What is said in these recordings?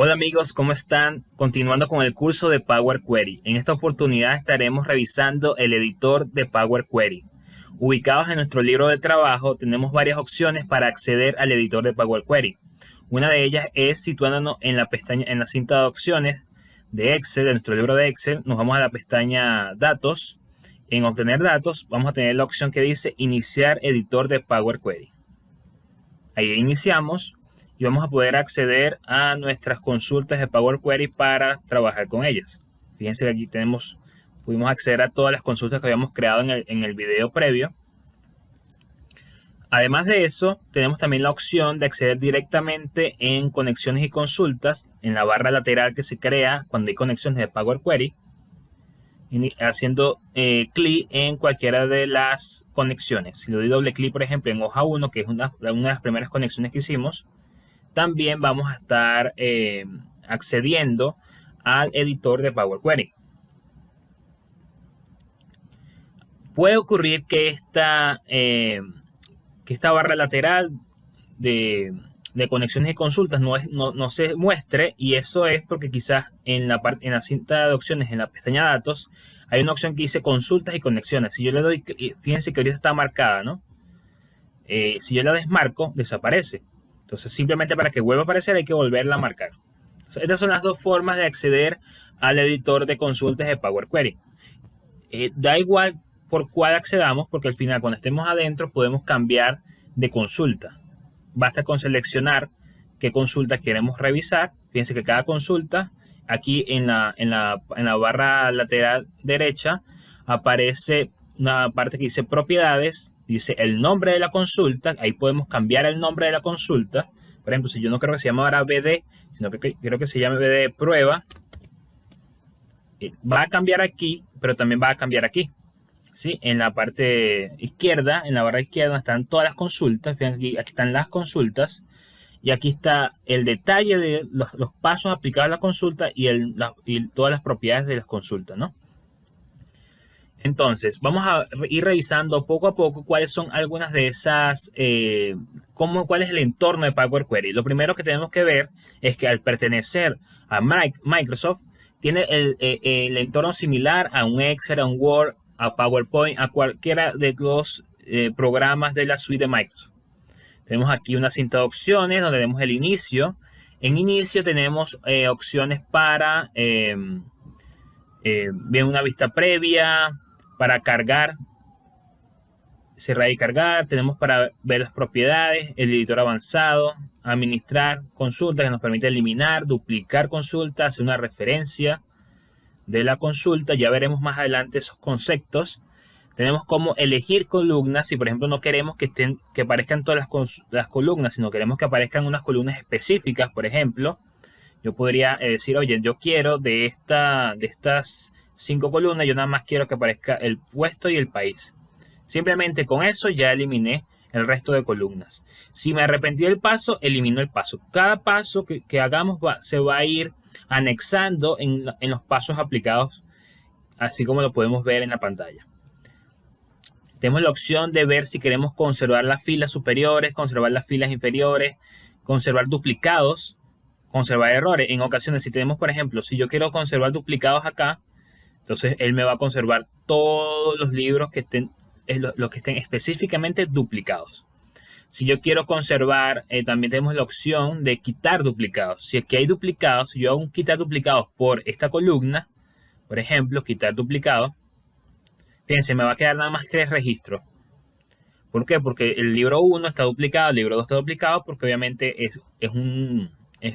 Hola amigos, ¿cómo están? Continuando con el curso de Power Query. En esta oportunidad estaremos revisando el editor de Power Query. Ubicados en nuestro libro de trabajo, tenemos varias opciones para acceder al editor de Power Query. Una de ellas es situándonos en la pestaña, en la cinta de opciones de Excel, de nuestro libro de Excel. Nos vamos a la pestaña Datos. En Obtener datos, vamos a tener la opción que dice Iniciar editor de Power Query. Ahí iniciamos y vamos a poder acceder a nuestras consultas de Power Query para trabajar con ellas. Fíjense que aquí pudimos acceder a todas las consultas que habíamos creado en el video previo. Además de eso, tenemos también la opción de acceder directamente en conexiones y consultas, en la barra lateral que se crea cuando hay conexiones de Power Query, haciendo clic en cualquiera de las conexiones. Si le doy doble clic, por ejemplo, en hoja 1, que es una de las primeras conexiones que hicimos, también vamos a estar accediendo al editor de Power Query. Puede ocurrir que esta barra lateral de conexiones y consultas no se muestre, y eso es porque quizás en la cinta de opciones, en la pestaña datos, hay una opción que dice consultas y conexiones. Si yo le doy, fíjense que ahorita está marcada, ¿no? Si yo la desmarco, desaparece. Entonces, simplemente para que vuelva a aparecer hay que volverla a marcar. Entonces, estas son las dos formas de acceder al editor de consultas de Power Query. Da igual por cuál accedamos, porque al final, cuando estemos adentro, podemos cambiar de consulta. Basta con seleccionar qué consulta queremos revisar. Fíjense que cada consulta, aquí en la barra lateral derecha, aparece una parte que dice propiedades. Dice el nombre de la consulta. Ahí podemos cambiar el nombre de la consulta. Por ejemplo, si yo no creo que se llame ahora BD, sino que creo que se llame BD prueba, va a cambiar aquí, pero también va a cambiar aquí. ¿Sí? En la parte izquierda, en la barra izquierda, están todas las consultas. Fíjense aquí están las consultas. Y aquí está el detalle de los pasos aplicados a la consulta y todas las propiedades de las consultas, ¿no? Entonces, vamos a ir revisando poco a poco cuáles son algunas de esas, cuál es el entorno de Power Query. Lo primero que tenemos que ver es que al pertenecer a Microsoft, tiene el entorno similar a un Excel, a un Word, a PowerPoint, a cualquiera de los programas de la suite de Microsoft. Tenemos aquí una cinta de opciones donde tenemos el inicio. En inicio tenemos opciones para ver una vista previa, para cargar, cerrar y cargar. Tenemos para ver las propiedades, el editor avanzado, administrar consultas, que nos permite eliminar, duplicar consultas, hacer una referencia de la consulta. Ya veremos más adelante esos conceptos. Tenemos como elegir columnas. Si por ejemplo no queremos que aparezcan todas las columnas, sino queremos que aparezcan unas columnas específicas, por ejemplo, yo podría decir, oye, yo quiero de estas 5 columnas, yo nada más quiero que aparezca el puesto y el país. Simplemente con eso ya eliminé el resto de columnas. Si me arrepentí del paso, elimino el paso. Cada paso que hagamos se va a ir anexando en los pasos aplicados, así como lo podemos ver en la pantalla. Tenemos la opción de ver si queremos conservar las filas superiores, conservar las filas inferiores, conservar duplicados, conservar errores. En ocasiones, si tenemos, por ejemplo, si yo quiero conservar duplicados acá, entonces él me va a conservar todos los libros que estén, los que estén específicamente duplicados. Si yo quiero conservar, también tenemos la opción de quitar duplicados. Si aquí hay duplicados, si yo hago un quitar duplicados por esta columna, por ejemplo, quitar duplicados, fíjense, me va a quedar nada más 3 registros. ¿Por qué? Porque el libro 1 está duplicado, el libro 2 está duplicado, porque obviamente es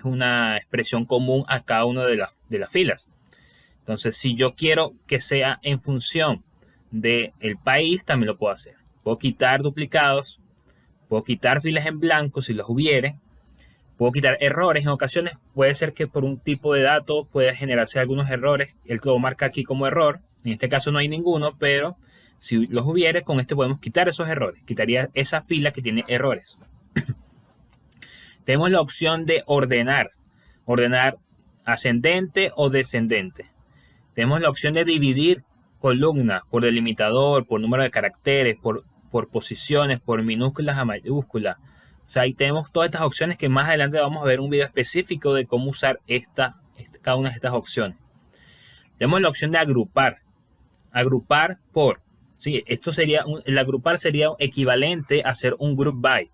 una expresión común a cada una de las filas. Entonces, si yo quiero que sea en función del país, también lo puedo hacer. Puedo quitar duplicados, puedo quitar filas en blanco si los hubiere, puedo quitar errores. En ocasiones puede ser que por un tipo de dato pueda generarse algunos errores. Él lo marca aquí como error. En este caso no hay ninguno, pero si los hubiere, con este podemos quitar esos errores. Quitaría esa fila que tiene errores. Tenemos la opción de ordenar ascendente o descendente. Tenemos la opción de dividir columnas por delimitador, por número de caracteres, por posiciones, por minúsculas a mayúsculas, O sea, ahí tenemos todas estas opciones que más adelante vamos a ver un video específico de cómo usar cada una de estas opciones. Tenemos la opción de agrupar. Agrupar por. ¿Sí? El agrupar sería equivalente a hacer un group by.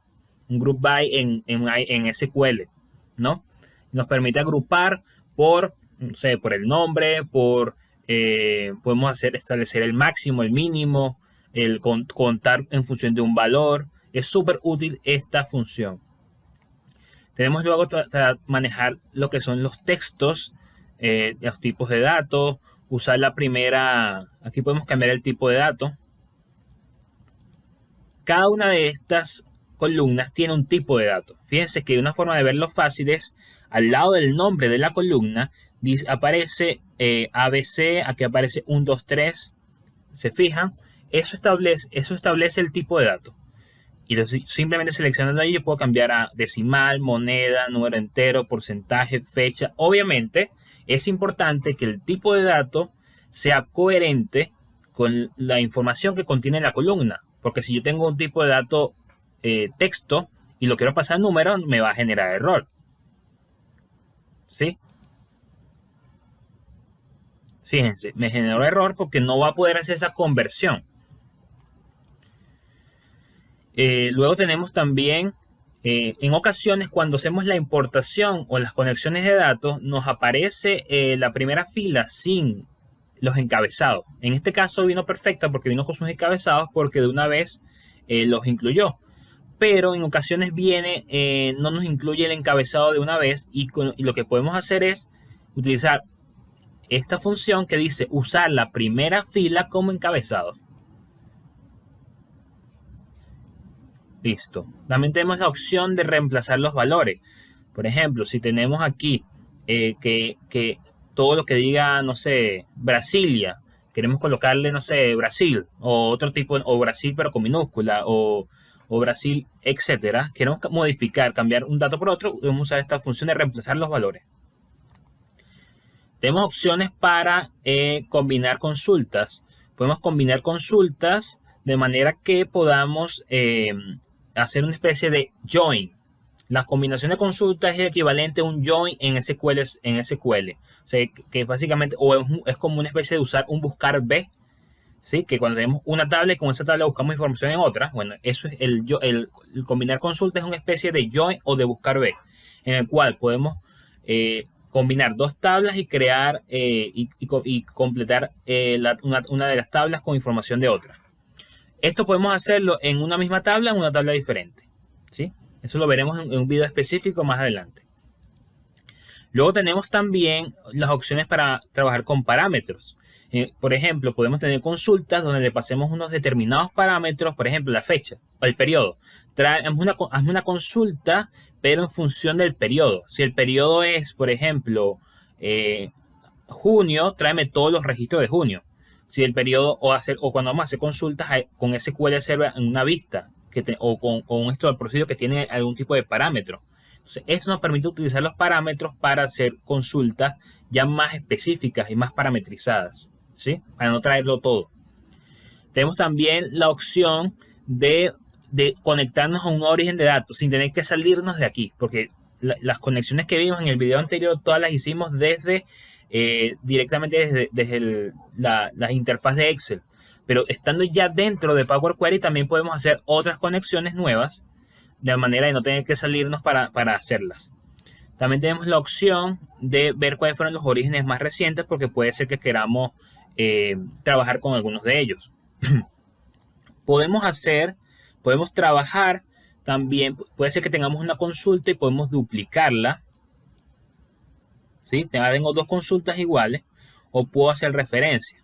Un group by en SQL, ¿no? Nos permite agrupar por, no sé, por el nombre, podemos establecer el máximo, el mínimo, el contar en función de un valor. Es súper útil esta función. Tenemos luego para manejar lo que son los textos, los tipos de datos, usar la primera, aquí podemos cambiar el tipo de dato. Cada una de estas columnas tiene un tipo de dato. Fíjense que una forma de verlo fácil es al lado del nombre de la columna aparece ABC, aquí aparece 1, 2, 3. ¿Se fijan? Eso establece el tipo de dato. Y simplemente seleccionando ahí yo puedo cambiar a decimal, moneda, número entero, porcentaje, fecha. Obviamente es importante que el tipo de dato sea coherente con la información que contiene la columna. Porque si yo tengo un tipo de dato texto y lo quiero pasar a número, me va a generar error. ¿Sí? Fíjense, me generó error porque no va a poder hacer esa conversión. Luego tenemos también, en ocasiones cuando hacemos la importación o las conexiones de datos, nos aparece la primera fila sin los encabezados. En este caso vino perfecta porque vino con sus encabezados porque de una vez los incluyó. Pero en ocasiones no nos incluye el encabezado de una vez y lo que podemos hacer es utilizar esta función que dice usar la primera fila como encabezado. Listo. También tenemos la opción de reemplazar los valores. Por ejemplo, si tenemos aquí que todo lo que diga, no sé, Brasilia, queremos colocarle, no sé, Brasil, o otro tipo, o Brasil pero con minúscula, o Brasil, etcétera. Queremos modificar, cambiar un dato por otro, podemos usar esta función de reemplazar los valores. Tenemos opciones para combinar consultas. Podemos combinar consultas de manera que podamos hacer una especie de join. La combinación de consultas es equivalente a un join en SQL. O sea, que básicamente es como una especie de usar un buscar B. ¿Sí? Que cuando tenemos una tabla y con esa tabla buscamos información en otra. Bueno, eso es el combinar consultas, es una especie de join o de buscar B. En el cual podemos combinar dos tablas y crear y completar una de las tablas con información de otra. Esto podemos hacerlo en una misma tabla, en una tabla diferente. ¿Sí? Eso lo veremos en un video específico más adelante. Luego tenemos también las opciones para trabajar con parámetros. Por ejemplo, podemos tener consultas donde le pasemos unos determinados parámetros, por ejemplo, la fecha o el periodo. Hazme una consulta, pero en función del periodo. Si el periodo es, por ejemplo, junio, tráeme todos los registros de junio. Si el periodo o cuando vamos a hacer consultas con SQL Server en una vista o con un store procedure que tiene algún tipo de parámetro. Entonces, esto nos permite utilizar los parámetros para hacer consultas ya más específicas y más parametrizadas, ¿sí? Para no traerlo todo. Tenemos también la opción de conectarnos a un origen de datos sin tener que salirnos de aquí, porque las conexiones que vimos en el video anterior todas las hicimos directamente desde la interfaz de Excel. Pero estando ya dentro de Power Query también podemos hacer otras conexiones nuevas de manera de no tener que salirnos para hacerlas. También tenemos la opción de ver cuáles fueron los orígenes más recientes porque puede ser que queramos trabajar con algunos de ellos. Podemos trabajar también, puede ser que tengamos una consulta y podemos duplicarla. ¿Sí? Tengo dos consultas iguales o puedo hacer referencia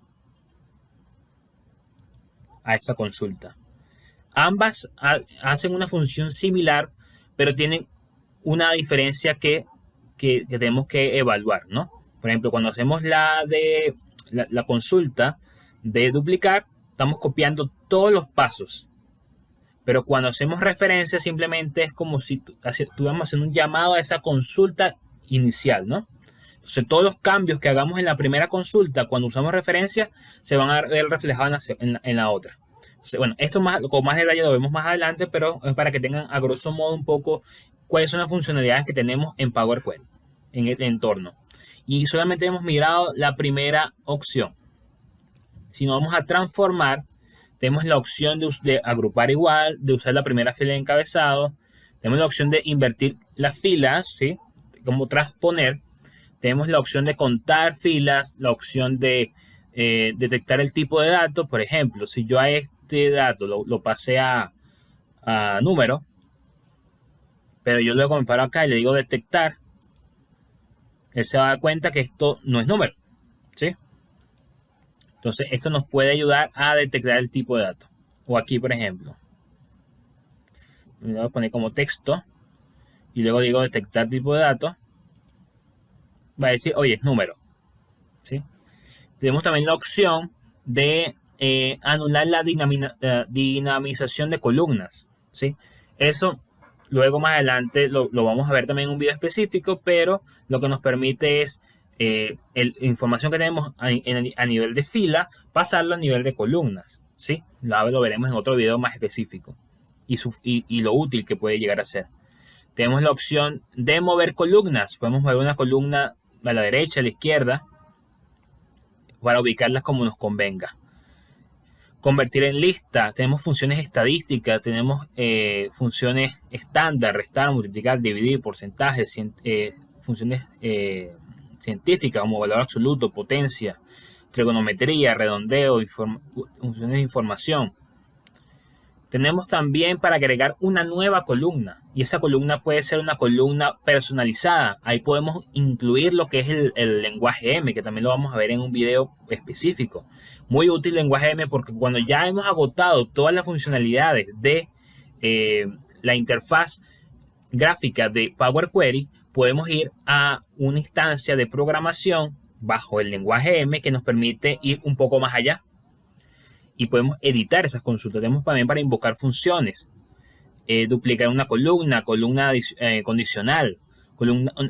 a esa consulta. Ambas hacen una función similar, pero tienen una diferencia que tenemos que evaluar, ¿no? Por ejemplo, cuando hacemos la consulta de duplicar, estamos copiando todos los pasos. Pero cuando hacemos referencia, simplemente es como si estuviéramos haciendo un llamado a esa consulta inicial, ¿no? Entonces, todos los cambios que hagamos en la primera consulta, cuando usamos referencia, se van a ver reflejados en la otra. Entonces, bueno, esto con más detalle lo vemos más adelante, pero es para que tengan a grosso modo un poco cuáles son las funcionalidades que tenemos en Power Query, en el entorno. Y solamente hemos mirado la primera opción. Si nos vamos a transformar, tenemos la opción de agrupar igual, de usar la primera fila de encabezado. Tenemos la opción de invertir las filas, ¿sí? Como transponer. Tenemos la opción de contar filas, la opción de detectar el tipo de dato. Por ejemplo, si yo a este dato lo pasé a número, pero yo luego me paro acá y le digo detectar, él se va a dar cuenta que esto no es número, ¿sí? Entonces, esto nos puede ayudar a detectar el tipo de dato. O aquí, por ejemplo, me voy a poner como texto y luego digo detectar tipo de dato. Va a decir, oye, es número, ¿sí? Tenemos también la opción de anular la dinamización de columnas, ¿sí? Eso luego más adelante lo vamos a ver también en un video específico, pero lo que nos permite es información que tenemos a nivel de fila, pasarlo a nivel de columnas, ¿sí? Lo veremos en otro video más específico y lo útil que puede llegar a ser. Tenemos la opción de mover columnas. Podemos mover una columna a la derecha, a la izquierda, para ubicarlas como nos convenga. Convertir en lista. Tenemos funciones estadísticas, tenemos funciones estándar, restar, multiplicar, dividir, porcentajes, funciones científicas como valor absoluto, potencia, trigonometría, redondeo, funciones de información. Tenemos también para agregar una nueva columna, y esa columna puede ser una columna personalizada. Ahí podemos incluir lo que es el lenguaje M, que también lo vamos a ver en un video específico. Muy útil el lenguaje M porque cuando ya hemos agotado todas las funcionalidades de la interfaz gráfica de Power Query, podemos ir a una instancia de programación bajo el lenguaje M que nos permite ir un poco más allá. Y podemos editar esas consultas. Tenemos también para invocar funciones, duplicar una columna condicional,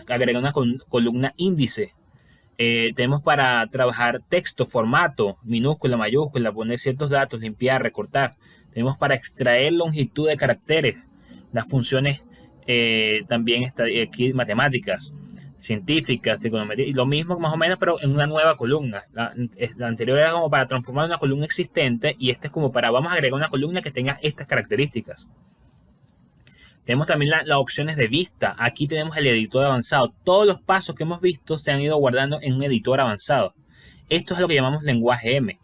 agregar una columna índice. Tenemos para trabajar texto, formato, minúscula, mayúscula, poner ciertos datos, limpiar, recortar. Tenemos para extraer longitud de caracteres, las funciones también aquí matemáticas, científicas, trigonometría, y lo mismo más o menos, pero en una nueva columna. La anterior era como para transformar una columna existente y esta es como para vamos a agregar una columna que tenga estas características. Tenemos también las opciones de vista. Aquí tenemos el editor avanzado. Todos los pasos que hemos visto se han ido guardando en un editor avanzado. Esto es lo que llamamos lenguaje M.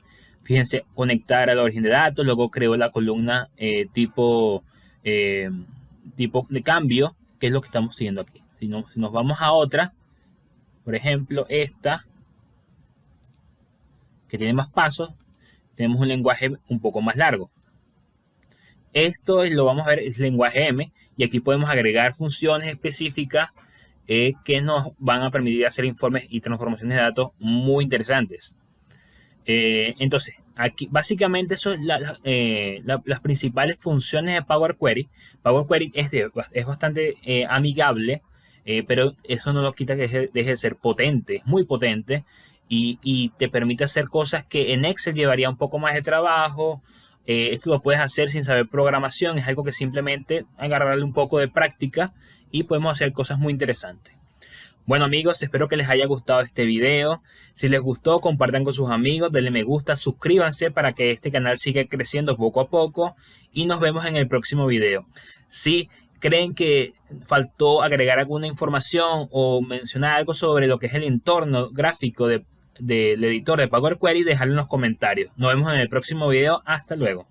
Fíjense, conectar al origen de datos, luego creo la columna tipo de cambio, que es lo que estamos siguiendo aquí. Si nos vamos a otra, por ejemplo, esta, que tiene más pasos, tenemos un lenguaje un poco más largo. Esto lo vamos a ver, es lenguaje M, y aquí podemos agregar funciones específicas que nos van a permitir hacer informes y transformaciones de datos muy interesantes. Entonces, aquí básicamente eso es las principales funciones de Power Query. Power Query es bastante amigable, pero eso no lo quita que deje de ser potente, es muy potente y te permite hacer cosas que en Excel llevaría un poco más de trabajo. Esto lo puedes hacer sin saber programación, es algo que simplemente agarrarle un poco de práctica y podemos hacer cosas muy interesantes. Bueno amigos, espero que les haya gustado este video. Si les gustó, compartan con sus amigos, denle me gusta, suscríbanse para que este canal siga creciendo poco a poco y nos vemos en el próximo video. Si creen que faltó agregar alguna información o mencionar algo sobre lo que es el entorno gráfico del editor de Power Query, dejadlo en los comentarios. Nos vemos en el próximo video. Hasta luego.